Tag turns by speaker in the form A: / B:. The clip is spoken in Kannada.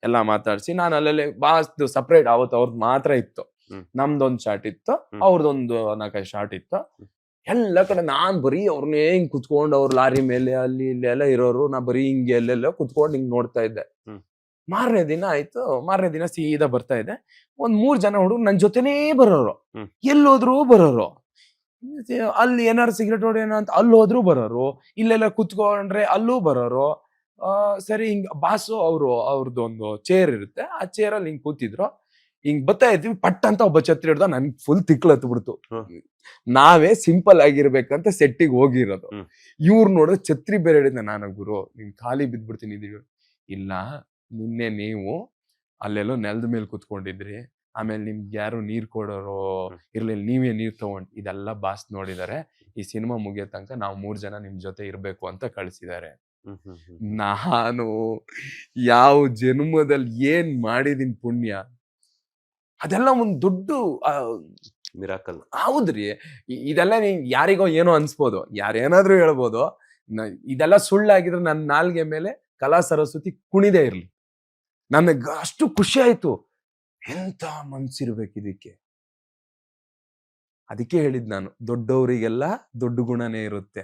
A: ಎಲ್ಲ ಮಾತಾಡ್ಸಿ ನಾನು ಅಲ್ಲಲ್ಲಿ ಬಾಸ್ದು ಸಪ್ರೇಟ್ ಅವತ್ತು ಅವ್ರದ್ದು ಮಾತ್ರ ಇತ್ತು. ನಮ್ದೊಂದ್ ಶಾಟ್ ಇತ್ತು, ಅವ್ರದೊಂದು 4-5 ಶಾಟ್ ಇತ್ತು. ಎಲ್ಲ ಕಡೆ ನಾನ್ ಬರೀ ಅವ್ರನ್ನೇ ಹಿಂಗ್ ಕುತ್ಕೊಂಡು ಅವ್ರ ಲಾರಿ ಮೇಲೆ ಅಲ್ಲಿ ಇಲ್ಲಿ ಎಲ್ಲ ಇರೋರು, ನಾ ಬರೀ ಹಿಂಗೆ ಎಲ್ಲೆಲ್ಲ ಕುತ್ಕೊಂಡು ಹಿಂಗ್ ನೋಡ್ತಾ ಇದ್ದೆ. ಮಾರನೇ ದಿನ ಆಯ್ತು, ಮಾರನೇ ದಿನ ಸೀದಾ ಬರ್ತಾ ಇದ್ದೆ. ಒಂದ್ 3 ಜನ ಹುಡುಗರು ನನ್ ಜೊತೆನೇ ಬರೋರು, ಎಲ್ಲೋದ್ರು ಬರೋರು. ಅಲ್ಲಿ ಏನಾರು ಸಿಗರೇಟ್ ಹೊಡೆಯೋಣ ಅಂತ ಅಲ್ಲಿ ಹೋದ್ರು ಬರೋರು, ಇಲ್ಲೆಲ್ಲ ಕುತ್ಕೊಂಡ್ರೆ ಅಲ್ಲೂ ಬರೋರು. ಸರಿ ಹಿಂಗ್ ಬಾಸು ಅವ್ರದ್ದೊಂದು ಚೇರ್ ಇರುತ್ತೆ, ಆ ಚೇರಲ್ಲಿ ಹಿಂಗ್ ಕೂತಿದ್ರು. ಹಿಂಗ್ ಬರ್ತಾ ಇದ್ವಿ, ಪಟ್ ಅಂತ ಒಬ್ಬ ಛತ್ರಿ ಹಿಡ್ದ, ನನ್ಗೆ ಫುಲ್ ತಿಕ್ಲತ್ ಬಿಡ್ತು. ನಾವೇ ಸಿಂಪಲ್ ಆಗಿರ್ಬೇಕಂತ ಸೆಟ್ಟಿಗೆ ಹೋಗಿರೋದು. ಇವ್ರು ನೋಡಿದ್ರೆ ಛತ್ರಿ ಬೇರೆ ಹಿಡಿದ. ನಾನು ಗುರು ನಿನ್ ಖಾಲಿ ಬಿದ್ಬಿಡ್ತೀನಿ ಇದೀವಿ. ಇಲ್ಲ, ನಿನ್ನೆ ನೀವು ಅಲ್ಲೆಲ್ಲೋ ನೆಲದ ಮೇಲೆ ಕುತ್ಕೊಂಡಿದ್ರಿ, ಆಮೇಲೆ ನಿಮ್ಗೆ ಯಾರು ನೀರ್ ಕೊಡೋರು ಇರ್ಲಿಲ್ಲ, ನೀವೇ ನೀರ್ ತಗೊಂಡ್, ಇದೆಲ್ಲ ಬಾಸ್ ನೋಡಿದಾರೆ. ಈ ಸಿನಿಮಾ ಮುಗಿಯೋ ತನಕ ನಾವು 3 ಜನ ನಿಮ್ ಜೊತೆ ಇರ್ಬೇಕು ಅಂತ ಕಳ್ಸಿದ್ದಾರೆ. ನಾನು ಯಾವ ಜನ್ಮದಲ್ಲಿ ಏನ್ ಮಾಡಿದೀನಿ ಪುಣ್ಯ, ಅದೆಲ್ಲ ಒಂದ್ ದೊಡ್ಡ
B: ಮಿರಾಕಲ್.
A: ಹೌದ್ರಿ. ಇದೆಲ್ಲ ಯಾರಿಗೋ ಏನೋ ಅನ್ಸ್ಬೋದು, ಯಾರೇನಾದ್ರೂ ಹೇಳ್ಬೋದು. ಇದೆಲ್ಲ ಸುಳ್ಳಾಗಿದ್ರೆ ನನ್ನ ನಾಲ್ಗೆ ಮೇಲೆ ಕಲಾ ಸರಸ್ವತಿ ಕುಣಿದೇ ಇರ್ಲಿ. ನನಗ ಅಷ್ಟು ಖುಷಿ ಆಯ್ತು. ಎಂತ ಮನ್ಸಿರ್ಬೇಕು ಇದಕ್ಕೆ. ಅದಕ್ಕೆ ಹೇಳಿದ್ ನಾನು, ದೊಡ್ಡವರಿಗೆಲ್ಲ ದೊಡ್ಡ ಗುಣನೇ ಇರುತ್ತೆ.